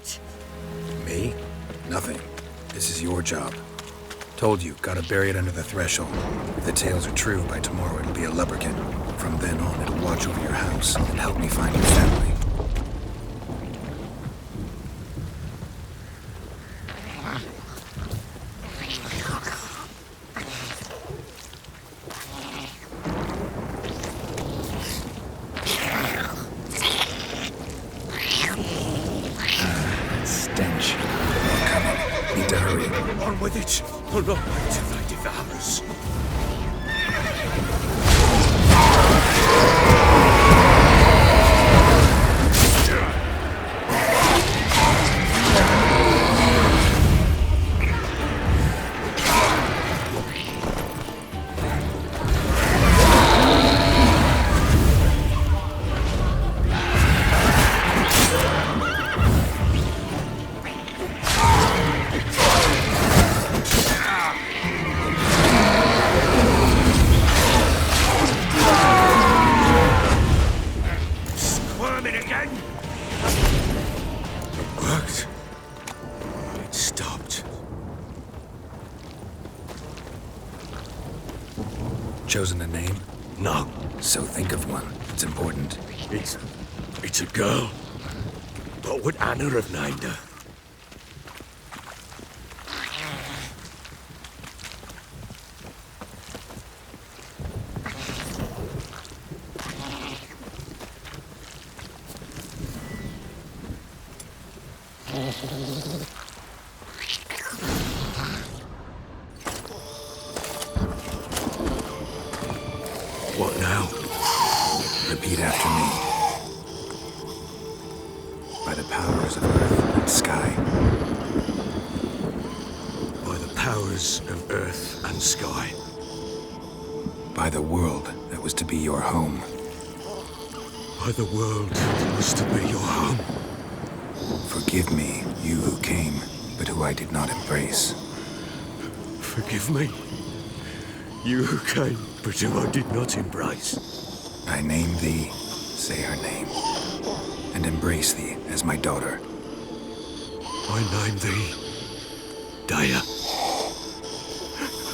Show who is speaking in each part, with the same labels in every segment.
Speaker 1: it?
Speaker 2: Me? Nothing. This is your job. Told you, gotta bury it under the threshold. If the tales are true, by tomorrow it'll be a leprechaun. From then on, it'll watch over your house and help me find your family. Stench. More coming. Need to hurry.
Speaker 3: On with it! I'll not wait till they devour us.
Speaker 2: Chosen a name?
Speaker 3: No.
Speaker 2: So think of one. It's important.
Speaker 3: It's a girl. What would Anna have named her? What now?
Speaker 2: Repeat after me. By the powers of earth and sky.
Speaker 3: By the powers of earth and sky.
Speaker 2: By the world that was to be your home.
Speaker 3: By the world that was to be your home.
Speaker 2: Forgive me, you who came, but who I did not embrace.
Speaker 3: Forgive me. You who came, but who I did not embrace.
Speaker 2: I name thee, say her name, and embrace thee as my daughter.
Speaker 3: I name thee, Dea,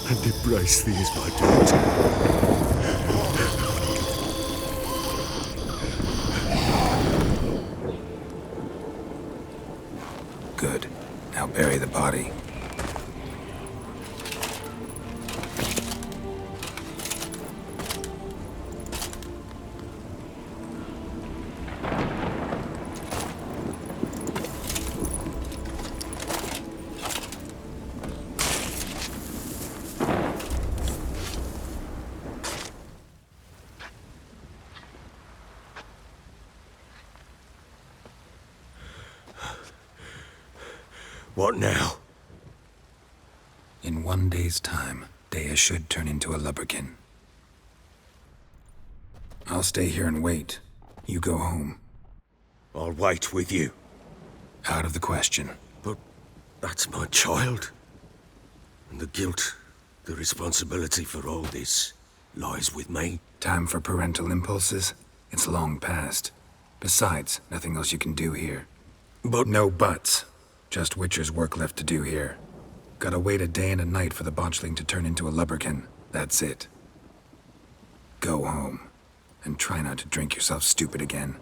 Speaker 3: and embrace thee as my daughter.
Speaker 2: Good. Now bury the body.
Speaker 3: What now?
Speaker 2: In 1 day's time, Dea should turn into a leprechaun. I'll stay here and wait. You go home.
Speaker 3: I'll wait with you.
Speaker 2: Out of the question.
Speaker 3: But that's my child. And the guilt, the responsibility for all this lies with me.
Speaker 2: Time for parental impulses? It's long past. Besides, nothing else you can do here.
Speaker 3: But
Speaker 2: No buts. Just Witcher's work left to do here. Gotta wait a day and a night for the botchling to turn into a leprechaun. That's it. Go home. And try not to drink yourself stupid again.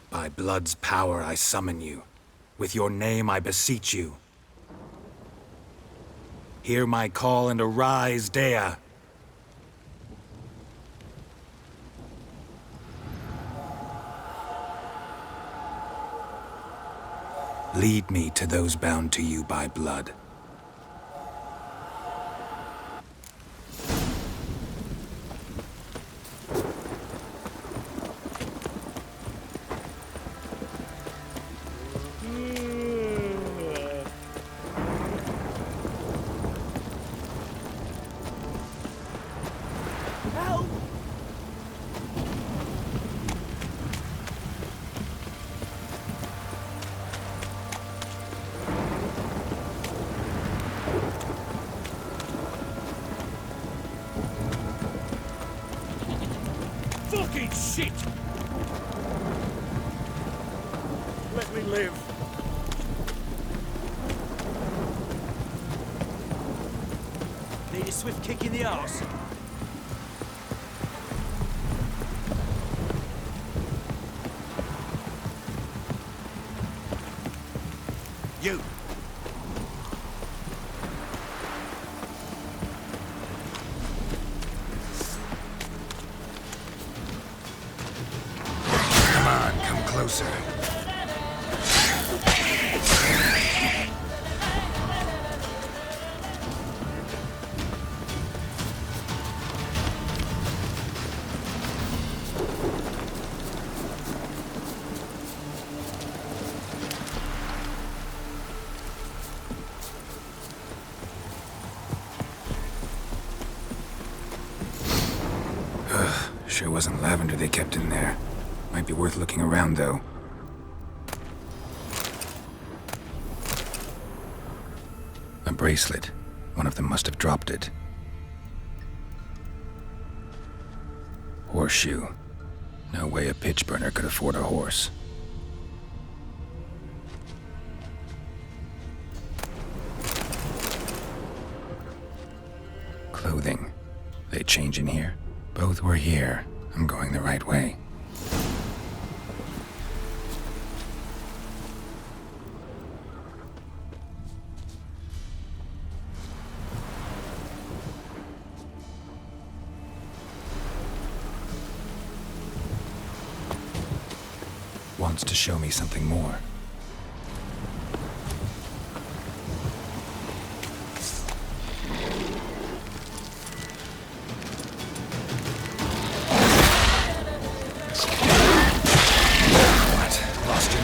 Speaker 2: By blood's power I summon you. With your name I beseech you. Hear my call and arise, Dea. Lead me to those bound to you by blood.
Speaker 3: shit! Let me live.
Speaker 1: Need a swift kick in the arse. You!
Speaker 2: Come on, come closer. Sure wasn't lavender they kept in there. Might be worth looking around, though. A bracelet. One of them must have dropped it. Horseshoe. No way a pitch burner could afford a horse. Clothing. They change in here? Both were here. I'm going the right way. Wants to show me something more.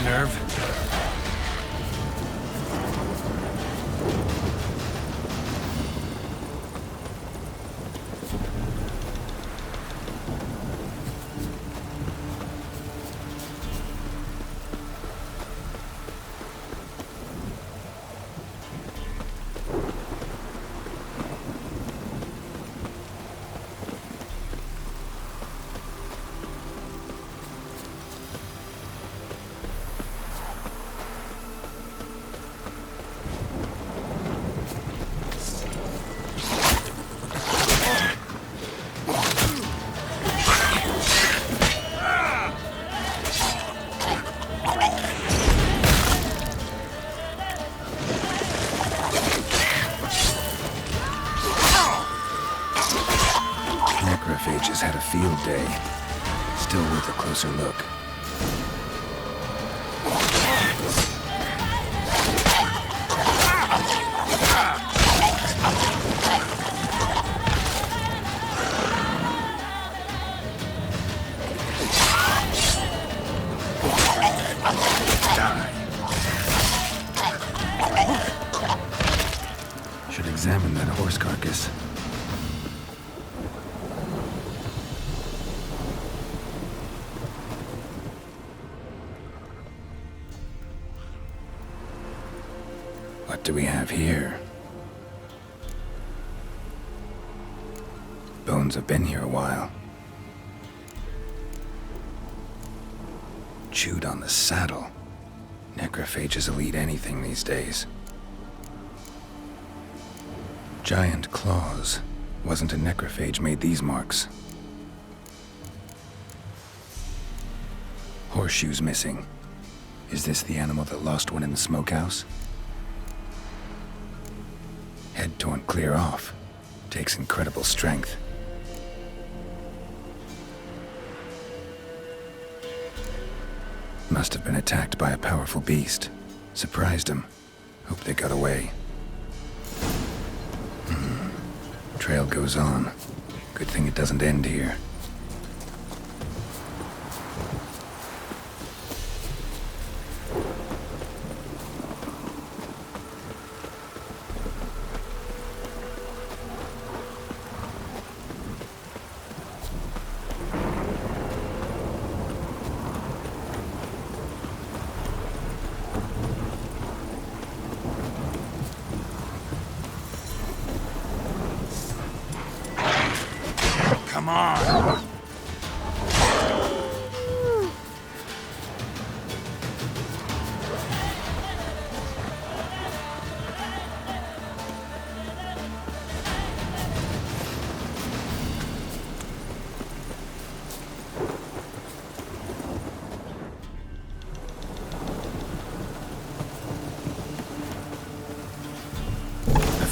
Speaker 2: Nerve. Necrophages had a field day. Still worth a closer look. Die. Should examine that horse carcass. What do we have here? Bones have been here a while. Chewed on the saddle. Necrophages will eat anything these days. Giant claws. Wasn't a necrophage made these marks. Horseshoes missing. Is this the animal that lost one in the smokehouse? Head torn clear off. Takes incredible strength. Must have been attacked by a powerful beast. Surprised him. Hope they got away. Trail goes on. Good thing it doesn't end here.
Speaker 3: Come on!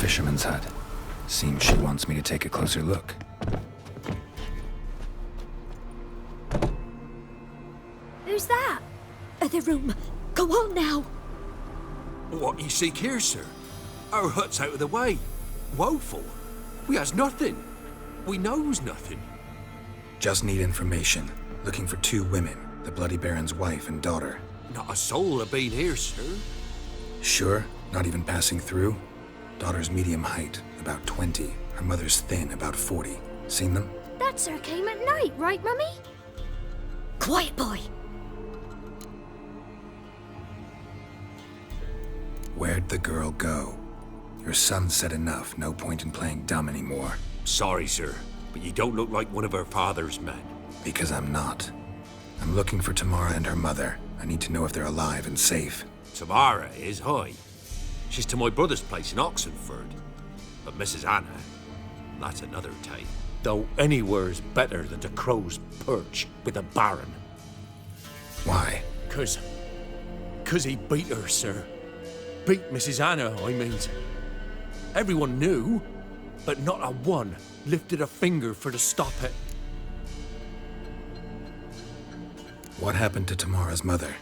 Speaker 2: fisherman's hut. Seems she wants me to take a closer look.
Speaker 4: Who's that? Other room. Go on now.
Speaker 3: What you seek here, sir? Our hut's out of the way. Woeful. We has nothing. We knows nothing.
Speaker 2: Just need information. Looking for 2 women, the Bloody Baron's wife and daughter.
Speaker 3: Not a soul have been here, sir.
Speaker 2: Sure? Not even passing through? Daughter's medium height, about 20. Her mother's thin, about 40. Seen them?
Speaker 4: That sir came at night, right, Mummy? Quiet, boy.
Speaker 2: Where'd the girl go? Your son said enough, no point in playing dumb anymore.
Speaker 3: Sorry, sir, but you don't look like one of her father's men.
Speaker 2: Because I'm not. I'm looking for Tamara and her mother. I need to know if they're alive and safe.
Speaker 3: Tamara is, hi. She's to my brother's place in Oxenford. But Mrs. Anna, that's another tale. Though anywhere's better than to Crow's Perch with a baron.
Speaker 2: Why?
Speaker 1: 'Cause he beat her, sir. Beat Mrs. Anna, I mean. Everyone knew, but not a one lifted a finger for to stop it.
Speaker 2: What happened to Tamara's mother?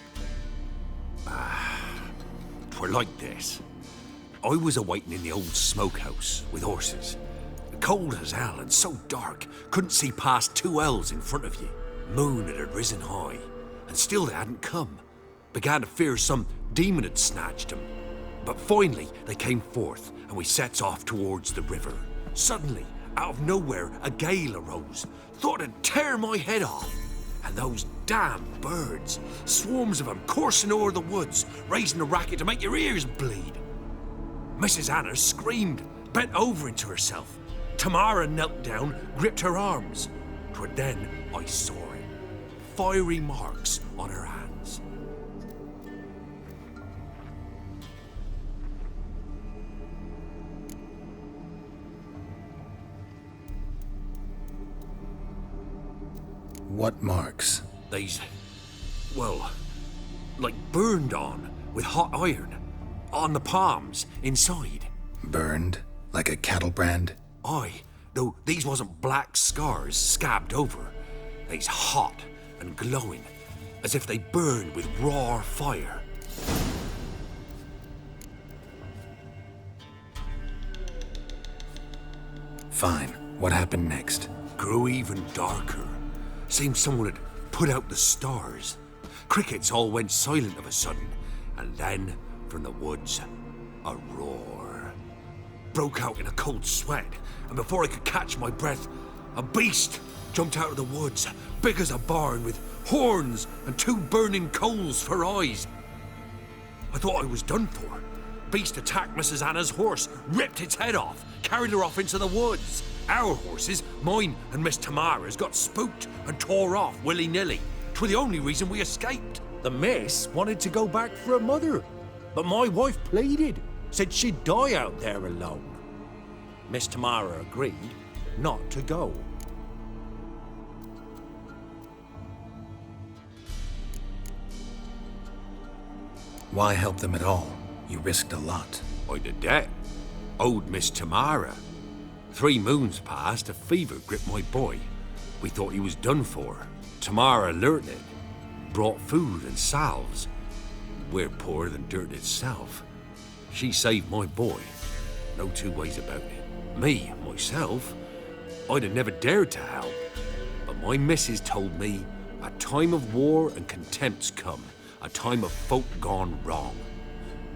Speaker 3: Twere like this. I was awaiting in the old smokehouse with horses. Cold as hell and so dark, couldn't see past 2 ells in front of you. Moon had risen high, and still they hadn't come. Began to fear some demon had snatched them. But finally, they came forth, and we sets off towards the river. Suddenly, out of nowhere, a gale arose. Thought it'd tear my head off. And those damn birds, swarms of them coursing o'er the woods, raising a racket to make your ears bleed. Mrs. Anna screamed, bent over into herself. Tamara knelt down, gripped her arms. 'Twere then I saw it. Fiery marks on her hands.
Speaker 2: What marks?
Speaker 3: They's, well, like burned on with hot iron. On the palms, inside.
Speaker 2: Burned? Like a cattle brand?
Speaker 3: Aye, though these wasn't black scars scabbed over. They's hot and glowing, as if they burned with raw fire.
Speaker 2: Fine. What happened next?
Speaker 3: Grew even darker. Seemed someone had put out the stars. Crickets all went silent of a sudden, and then, from the woods, a roar. Broke out in a cold sweat, and before I could catch my breath, a beast jumped out of the woods, big as a barn, with horns and 2 burning coals for eyes. I thought I was done for. Beast attacked Mrs. Anna's horse, ripped its head off, carried her off into the woods. Our horses, mine and Miss Tamara's, got spooked and tore off willy-nilly. 'Twere the only reason we escaped.
Speaker 1: The miss wanted to go back for her mother, but my wife pleaded, said she'd die out there alone. Miss Tamara agreed not to go.
Speaker 2: Why help them at all? You risked a lot.
Speaker 3: I'd a debt. Owed Miss Tamara. 3 moons passed, a fever gripped my boy. We thought he was done for. Tamara learnt it. Brought food and salves. We're poorer than dirt itself. She saved my boy. No 2 ways about it. Me, myself, I'd have never dared to help. But my missus told me a time of war and contempt's come. A time of folk gone wrong.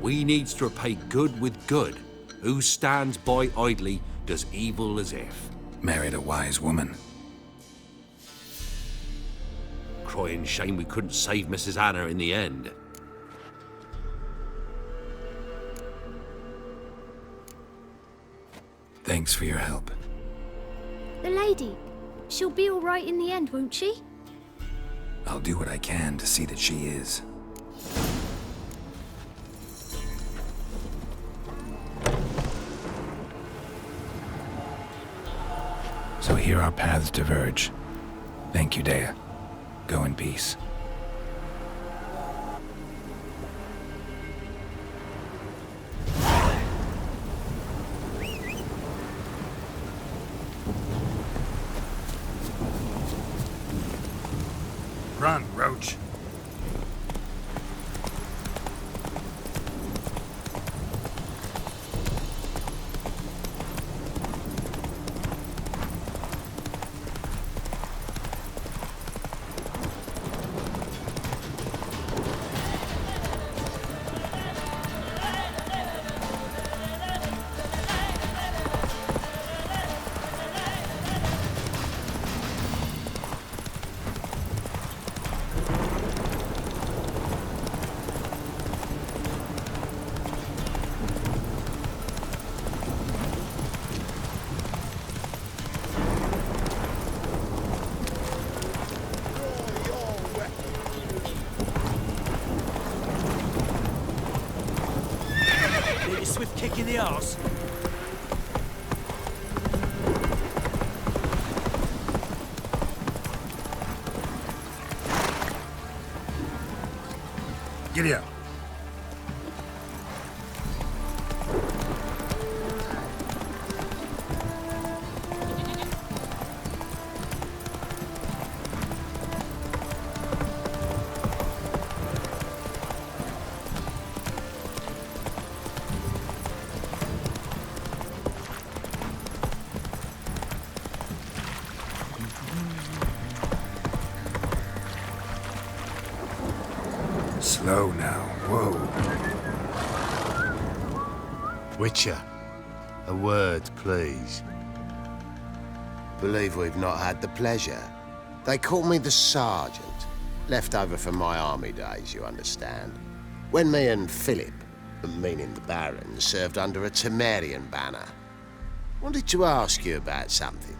Speaker 3: We needs to repay good with good. Who stands by idly does evil as if.
Speaker 2: Married a wise woman.
Speaker 3: Crying shame we couldn't save Mrs. Anna in the end.
Speaker 2: Thanks for your help.
Speaker 4: The lady. She'll be all right in the end, won't she?
Speaker 2: I'll do what I can to see that she is. So here our paths diverge. Thank you, Dea. Go in peace.
Speaker 3: kick in the arse.
Speaker 2: Giddy up. Slow now. Whoa.
Speaker 5: Witcher, a word, please.
Speaker 6: Believe we've not had the pleasure. They call me the Sergeant. Left over from my army days, you understand. When me and Philip, meaning the Baron, served under a Temerian banner. Wanted to ask you about something.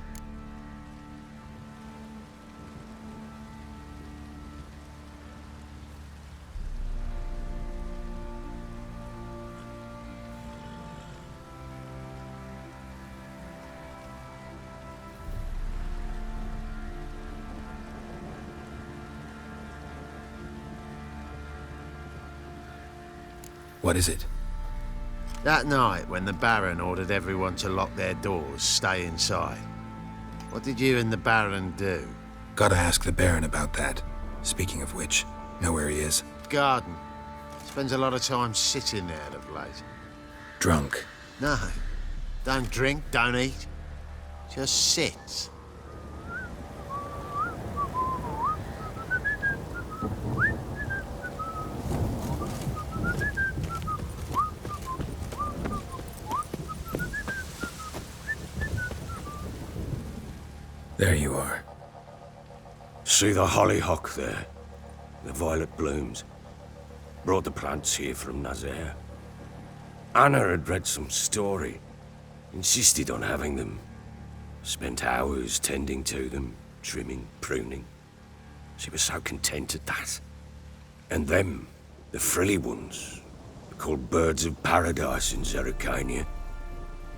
Speaker 2: What is it?
Speaker 5: That night, when the Baron ordered everyone to lock their doors, stay inside, what did you and the Baron do?
Speaker 2: Gotta ask the Baron about that. Speaking of which, know where he is?
Speaker 5: Garden. Spends a lot of time sitting there of late.
Speaker 2: Drunk.
Speaker 5: No. Don't drink, don't eat. Just sits.
Speaker 2: There you are.
Speaker 1: See the hollyhock there? The violet blooms. Brought the plants here from Nazaire. Anna had read some story. Insisted on having them. Spent hours tending to them, trimming, pruning. She was so content at that. And them, the frilly ones, are called birds of paradise in Zerrikania.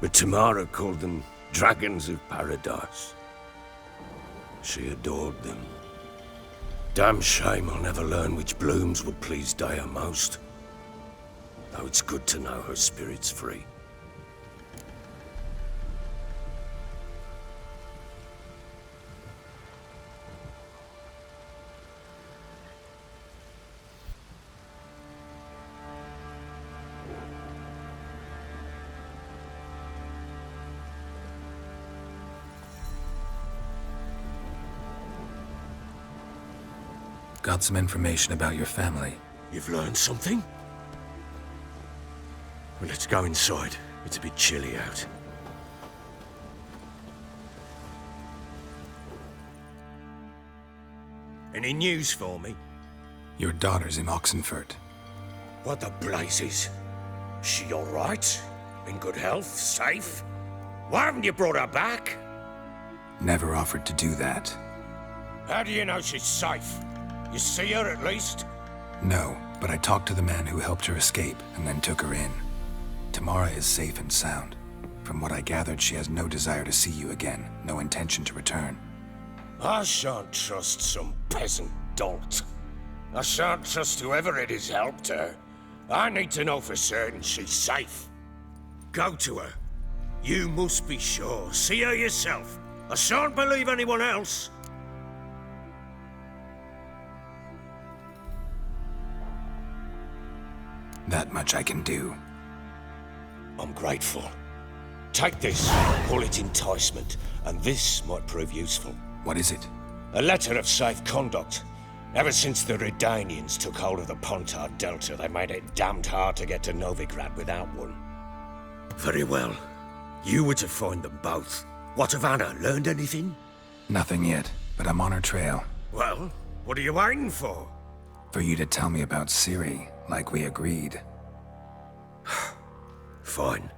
Speaker 1: But Tamara called them dragons of paradise. She adored them. Damn shame I'll never learn which blooms would please Daya most. Though it's good to know her spirit's free.
Speaker 2: Got some information about your family.
Speaker 1: You've learned something? Well, let's go inside. It's a bit chilly out. Any news for me?
Speaker 2: Your daughter's in Oxenfurt.
Speaker 1: What the blazes? She all right? In good health? Safe? Why haven't you brought her back?
Speaker 2: Never offered to do that.
Speaker 1: How do you know she's safe? You see her at least?
Speaker 2: No, but I talked to the man who helped her escape and then took her in. Tamara is safe and sound. From what I gathered, she has no desire to see you again, no intention to return.
Speaker 1: I shan't trust some peasant dolt. I shan't trust whoever it is helped her. I need to know for certain she's safe. Go to her. You must be sure. See her yourself. I shan't believe anyone else.
Speaker 2: That much I can do.
Speaker 1: I'm grateful. Take this, call it enticement, and this might prove useful.
Speaker 2: What is it?
Speaker 1: A letter of safe conduct. Ever since the Redanians took hold of the Pontard Delta, they made it damned hard to get to Novigrad without one. Very well. You were to find them both. What of Anna? Learned anything?
Speaker 2: Nothing yet, but I'm on her trail.
Speaker 1: Well, what are you waiting for?
Speaker 2: For you to tell me about Ciri, like we agreed.
Speaker 1: Fine.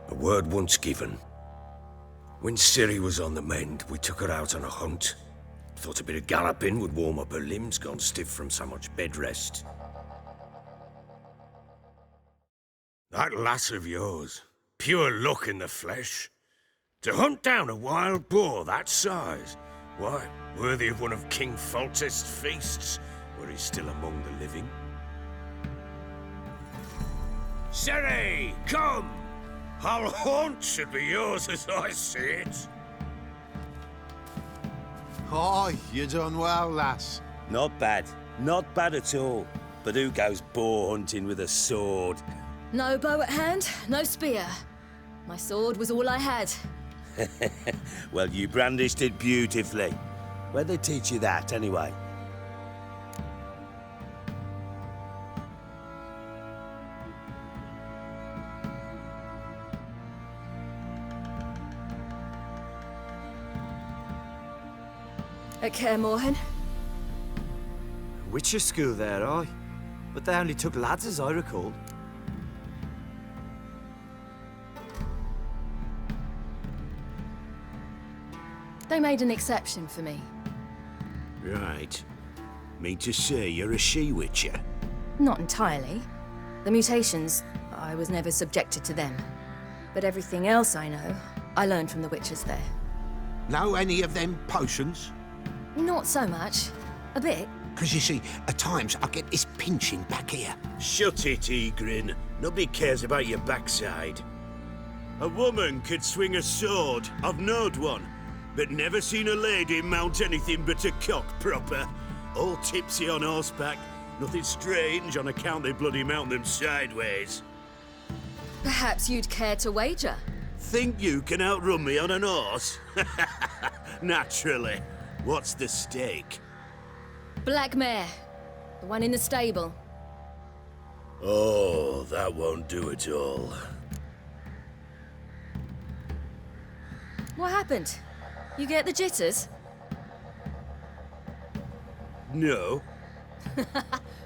Speaker 1: A word once given. When Ciri was on the mend, we took her out on a hunt. Thought a bit of galloping would warm up her limbs, gone stiff from so much bed rest. That lass of yours, pure luck in the flesh. To hunt down a wild boar that size, why, worthy of one of King Foltest's feasts, were he still among the living. Sere, come! Hull Haunt should be yours as I see it.
Speaker 5: Oh, you done well, lass.
Speaker 7: Not bad. Not bad at all. But who goes boar hunting with a sword?
Speaker 8: No bow at hand, no spear. My sword was all I had.
Speaker 7: Well, you brandished it beautifully. Where'd they teach you that, anyway?
Speaker 8: At Kaer Morhen.
Speaker 9: Witcher school there, aye. But they only took lads, as I recall.
Speaker 8: They made an exception for me.
Speaker 7: Right. Mean to say you're a she-witcher?
Speaker 8: Not entirely. The mutations, I was never subjected to them. But everything else I know, I learned from the witches there.
Speaker 3: Know any of them potions?
Speaker 8: Not so much. A bit.
Speaker 3: Because you see, at times I get this pinching back here.
Speaker 7: Shut it, Egrin. Nobody cares about your backside. A woman could swing a sword. I've knowed one. But never seen a lady mount anything but a cock proper. All tipsy on horseback. Nothing strange on account they bloody mount them sideways.
Speaker 8: Perhaps you'd care to wager?
Speaker 7: Think you can outrun me on an horse? Naturally. What's the stake?
Speaker 8: Black mare. The one in the stable.
Speaker 7: Oh, that won't do at all.
Speaker 8: What happened? You get the jitters?
Speaker 7: No.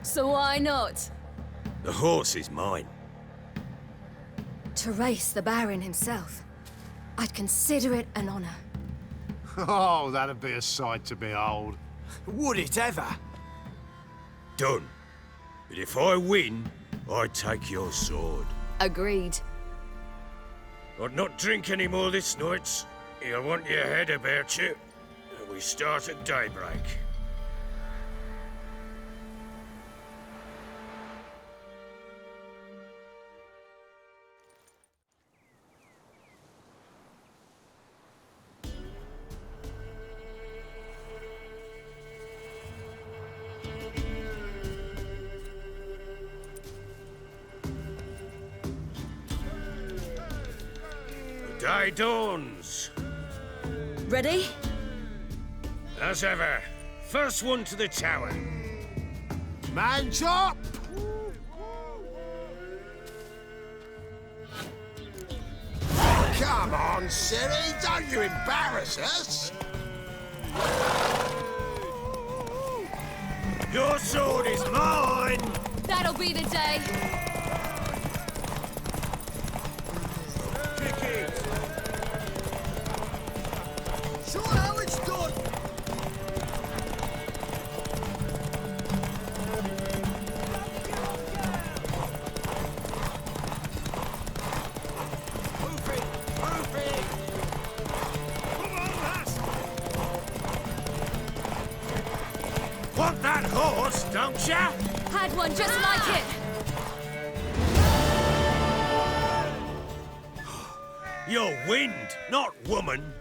Speaker 8: So why not?
Speaker 1: The horse is mine.
Speaker 8: To race the Baron himself. I'd consider it an honor.
Speaker 5: Oh, that'd be a sight to behold.
Speaker 9: Would it ever?
Speaker 1: Done. But if I win, I take your sword.
Speaker 8: Agreed.
Speaker 1: I'd not drink any more this night. You'll want your head about you. And we start at daybreak. The day dawns.
Speaker 8: Ready?
Speaker 1: As ever, first one to the tower.
Speaker 5: Man's up!
Speaker 6: Come on, Siri, don't you embarrass us!
Speaker 1: Your sword is mine!
Speaker 8: That'll be the day.
Speaker 1: Kick it!
Speaker 6: Show how it's done!
Speaker 1: Want that horse, don't ya?
Speaker 8: Had one just like it.
Speaker 1: You're wind, not woman.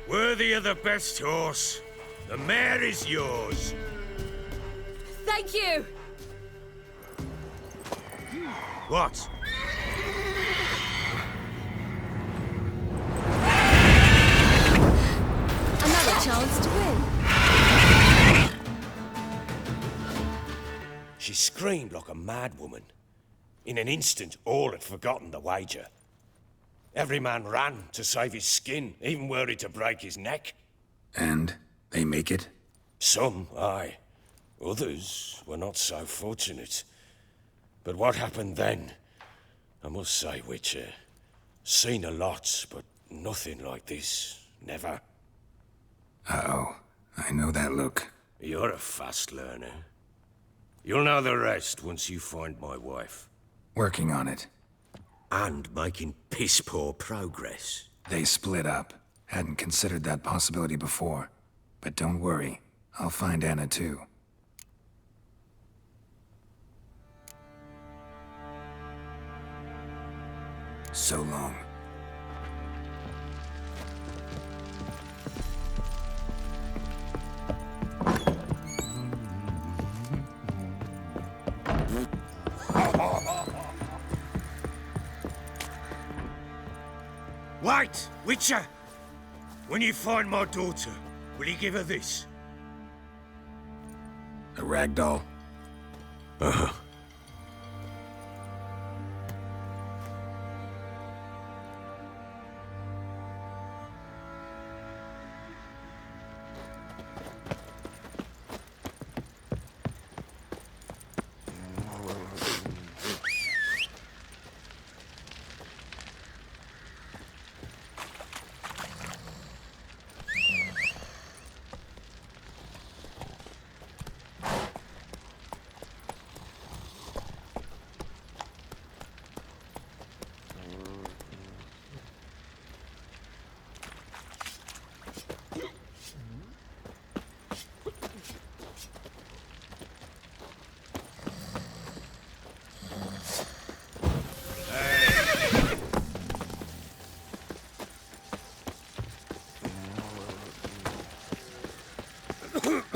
Speaker 1: Worthy of the best horse. The mare is yours.
Speaker 8: Thank you.
Speaker 1: What?
Speaker 8: Another chance to win.
Speaker 1: She screamed like a mad woman. In an instant, all had forgotten the wager. Every man ran to save his skin, even were he to break his neck.
Speaker 2: And they make it?
Speaker 1: Some, aye. Others were not so fortunate. But what happened then? I must say, Witcher, seen a lot, but nothing like this. Never.
Speaker 2: Uh-oh. I know that look.
Speaker 1: You're a fast learner. You'll know the rest once you find my wife.
Speaker 2: Working on it.
Speaker 7: And making piss-poor progress.
Speaker 2: They split up. Hadn't considered that possibility before. But don't worry. I'll find Anna too. So long.
Speaker 1: Wait, Witcher! When you find my daughter, will you give her this?
Speaker 2: A rag doll?
Speaker 1: Uh-huh.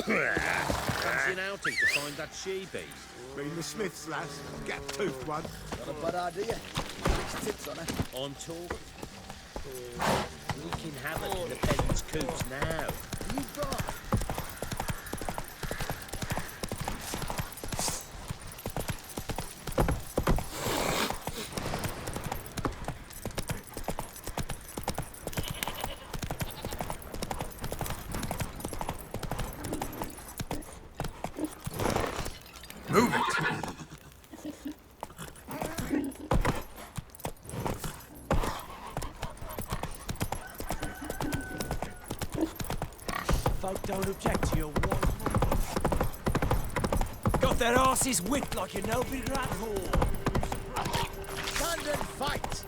Speaker 7: Fancy an outing to find that she-bee?
Speaker 10: Been the Smiths, lass. Gap-toothed one.
Speaker 9: Not a bad idea. Fix tips on her.
Speaker 7: I'm talking. Wreaking havoc in the peasants' coops now.
Speaker 9: You got.
Speaker 2: Move it!
Speaker 9: Folk don't object to your war. Got their asses whipped like a no big rat whore.
Speaker 10: Stand and fight!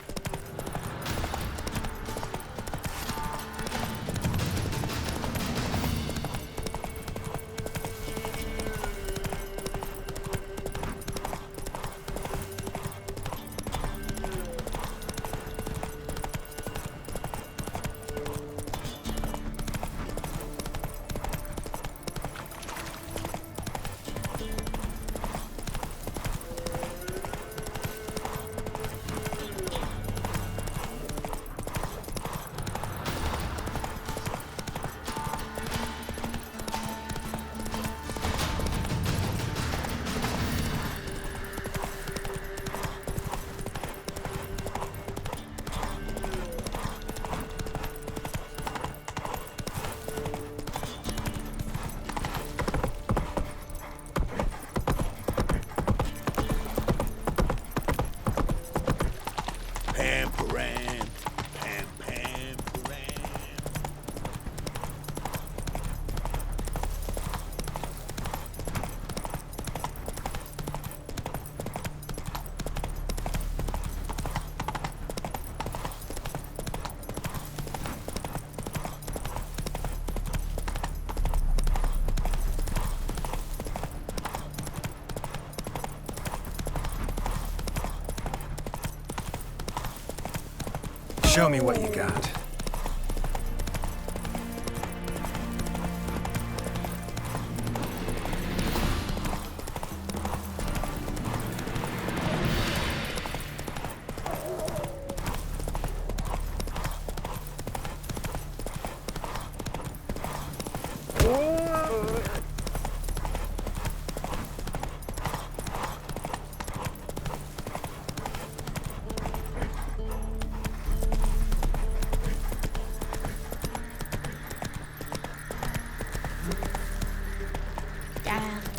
Speaker 2: Show me what you got.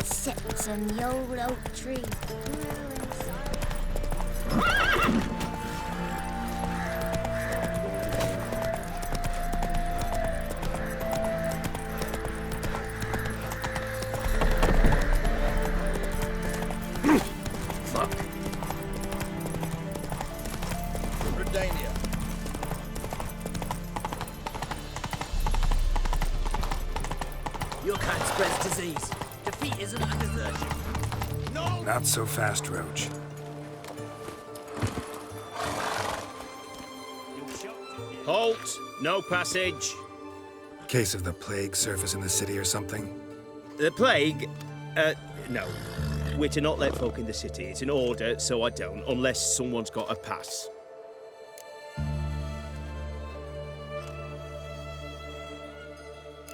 Speaker 4: Sits in the old oak tree.
Speaker 10: danger.
Speaker 11: Your kind spreads disease. Defeat isn't a desertion.
Speaker 10: No!
Speaker 2: Not so fast, Roach.
Speaker 12: Halt! No passage.
Speaker 2: Case of the plague surface in the city or something?
Speaker 12: The plague? No. We're to not let folk in the city. It's an order, so I don't, unless someone's got a pass.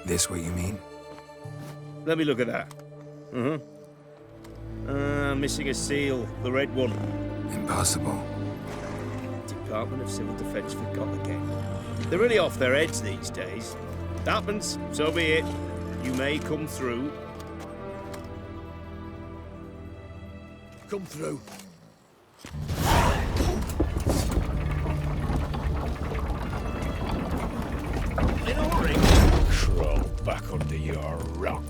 Speaker 2: This what you mean?
Speaker 12: Let me look at that. Missing a seal. The red one.
Speaker 2: Impossible.
Speaker 12: Department of Civil Defence forgot again. They're really off their heads these days. Happens, so be it. You may come through.
Speaker 10: Come through.
Speaker 12: In a hurry.
Speaker 1: Crawl back under your rock.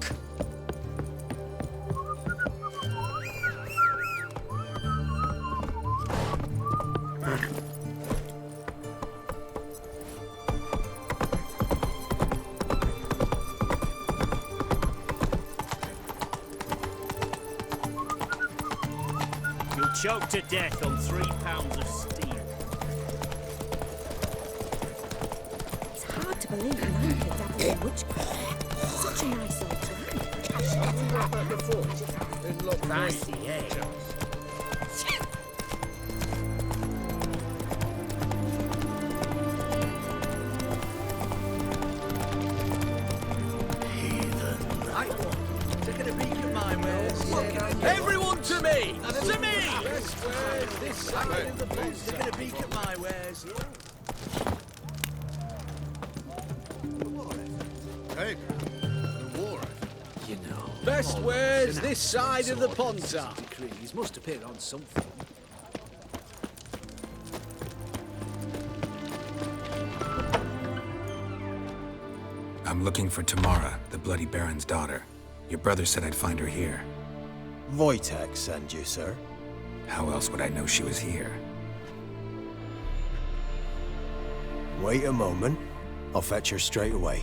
Speaker 12: You'll choke to death on 3 pounds of steel.
Speaker 4: It's hard to believe a man could dabble in witchcraft. Such a nice old town.
Speaker 10: Didn't look
Speaker 12: Fancy, eh?
Speaker 11: Taking a peek at my wares. Everyone to me! To me! This side of the place. Taking a peek at my wares.
Speaker 10: Hey, the war.
Speaker 11: You know.
Speaker 10: Best wares this side of the Pontar.
Speaker 11: Decrees must appear on something.
Speaker 2: I'm looking for Tamara, the Bloody Baron's daughter. Your brother said I'd find her here.
Speaker 9: Wojtek send you, sir.
Speaker 2: How else would I know she was here?
Speaker 9: Wait a moment. I'll fetch her straight away.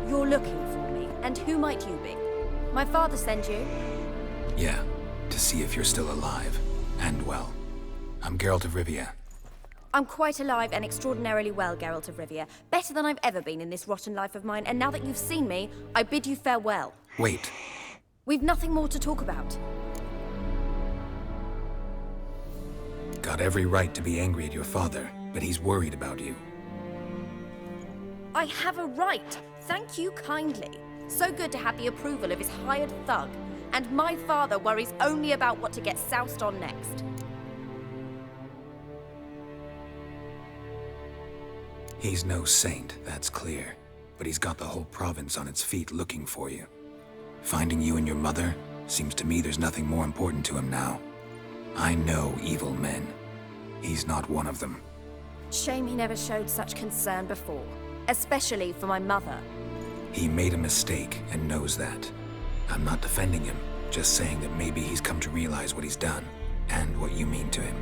Speaker 13: You're looking for me, and who might you be? My father sent you?
Speaker 2: Yeah, to see if you're still alive. And well. I'm Geralt of Rivia.
Speaker 13: I'm quite alive and extraordinarily well, Geralt of Rivia. Better than I've ever been in this rotten life of mine, and now that you've seen me, I bid you farewell.
Speaker 2: Wait.
Speaker 13: We've nothing more to talk about.
Speaker 2: Got every right to be angry at your father, but he's worried about you.
Speaker 13: I have a right. Thank you kindly. So good to have the approval of his hired thug. And my father worries only about what to get soused on next.
Speaker 2: He's no saint, that's clear. But he's got the whole province on its feet looking for you. Finding you and your mother, seems to me there's nothing more important to him now. I know evil men. He's not one of them.
Speaker 13: Shame he never showed such concern before. Especially for my mother.
Speaker 2: He made a mistake and knows that. I'm not defending him, just saying that maybe he's come to realize what he's done, and what you mean to him.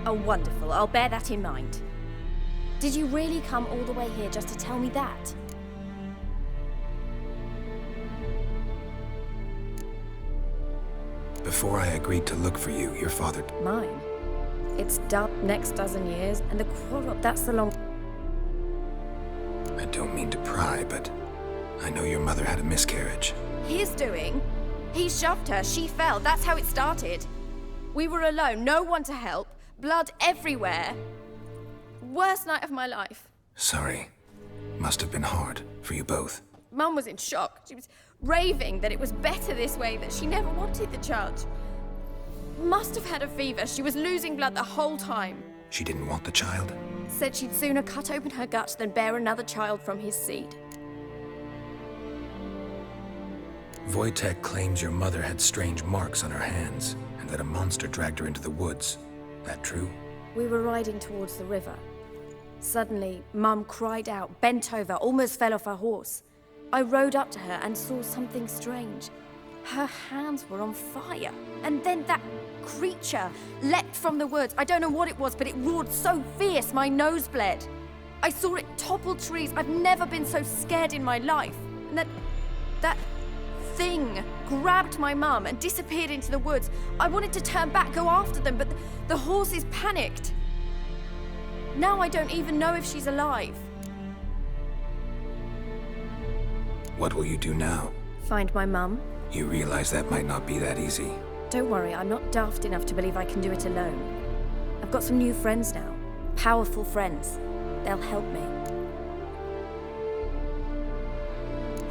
Speaker 13: Oh, wonderful. I'll bear that in mind. Did you really come all the way here just to tell me that?
Speaker 2: Before I agreed to look for you, your father...
Speaker 13: Mine? It's done next dozen years, and the quarrel, that's the long...
Speaker 2: I don't mean to pry, but I know your mother had a miscarriage.
Speaker 13: His doing? He shoved her, she fell, that's how it started. We were alone, no one to help, blood everywhere. Worst night of my life.
Speaker 2: Sorry. Must have been hard for you both.
Speaker 13: Mum was in shock. She was raving that it was better this way, that she never wanted the child. Must have had a fever. She was losing blood the whole time.
Speaker 2: She didn't want the child?
Speaker 13: Said she'd sooner cut open her gut than bear another child from his seed.
Speaker 2: Wojtek claims your mother had strange marks on her hands, and that a monster dragged her into the woods. That true?
Speaker 4: We were riding towards the river. Suddenly, Mum cried out, bent over, almost fell off her horse. I rode up to her and saw something strange. Her hands were on fire. And then that creature leapt from the woods. I don't know what it was, but it roared so fierce my nose bled. I saw it topple trees. I've never been so scared in my life. And that thing grabbed my mum and disappeared into the woods. I wanted to turn back, go after them, but the horses panicked. Now I don't even know if she's alive.
Speaker 2: What will you do now?
Speaker 4: Find my mum.
Speaker 2: You realize that might not be that easy.
Speaker 4: Don't worry, I'm not daft enough to believe I can do it alone. I've got some new friends now. Powerful friends. They'll help me.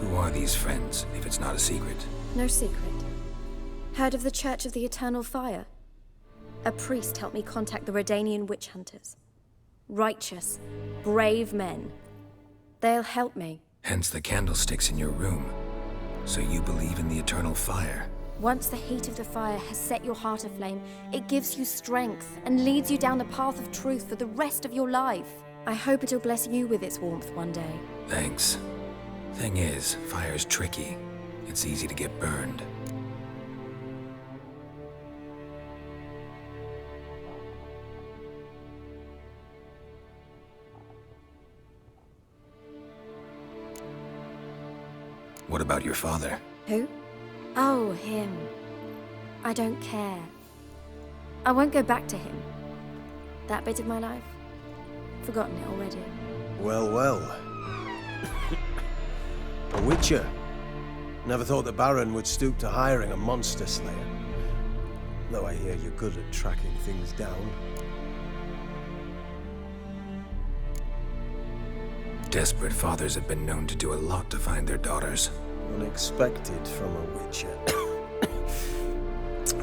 Speaker 2: Who are these friends, if it's not a secret?
Speaker 4: No secret. Heard of the Church of the Eternal Fire? A priest helped me contact the Redanian witch hunters. Righteous, brave men. They'll help me.
Speaker 2: Hence the candlesticks in your room. So you believe in the eternal fire?
Speaker 4: Once the heat of the fire has set your heart aflame, it gives you strength and leads you down the path of truth for the rest of your life. I hope it'll bless you with its warmth one day.
Speaker 2: Thanks. Thing is, fire's tricky. It's easy to get burned. What about your father?
Speaker 4: Who? Oh, him. I don't care. I won't go back to him. That bit of my life? Forgotten it already.
Speaker 14: Well, well. A witcher. Never thought the Baron would stoop to hiring a monster slayer. Though I hear you're good at tracking things down.
Speaker 2: Desperate fathers have been known to do a lot to find their daughters.
Speaker 14: Unexpected from a witcher.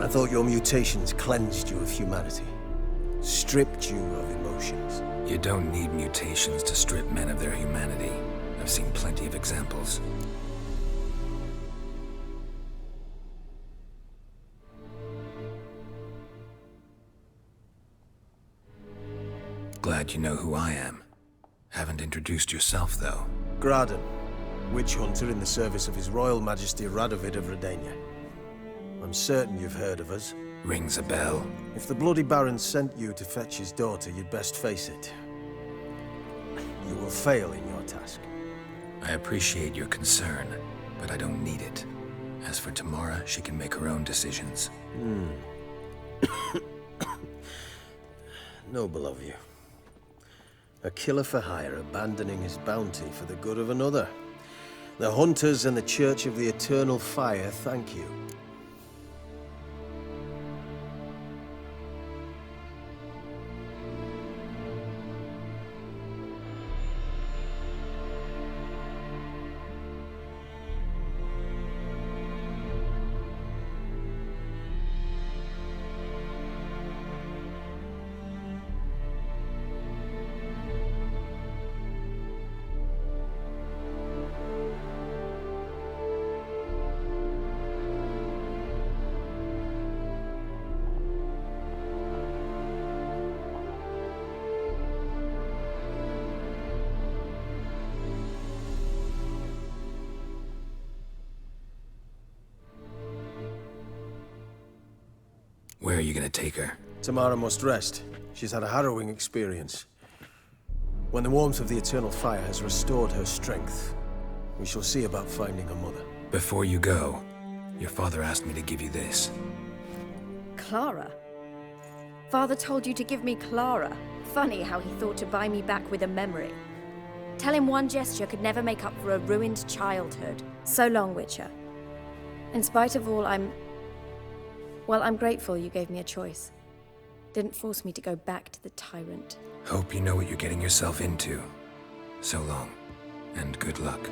Speaker 14: I thought your mutations cleansed you of humanity. Stripped you of emotions.
Speaker 2: You don't need mutations to strip men of their humanity. I've seen plenty of examples. Glad you know who I am. Haven't introduced yourself, though.
Speaker 14: Graden, witch hunter in the service of His Royal Majesty Radovid of Redania. I'm certain you've heard of us.
Speaker 2: Rings a bell.
Speaker 14: If the Bloody Baron sent you to fetch his daughter, you'd best face it. You will fail in your task.
Speaker 2: I appreciate your concern, but I don't need it. As for Tamara, she can make her own decisions.
Speaker 14: Noble of you. A killer for hire abandoning his bounty for the good of another. The Hunters and the Church of the Eternal Fire thank you.
Speaker 2: Where are you gonna take her?
Speaker 14: Tamara must rest. She's had a harrowing experience. When the warmth of the Eternal Fire has restored her strength, we shall see about finding her mother.
Speaker 2: Before you go, your father asked me to give you this.
Speaker 4: Clara? Father told you to give me Clara. Funny how he thought to buy me back with a memory. Tell him one gesture could never make up for a ruined childhood. So long, Witcher. In spite of all, I'm grateful you gave me a choice. Didn't force me to go back to the tyrant.
Speaker 2: Hope you know what you're getting yourself into. So long, and good luck.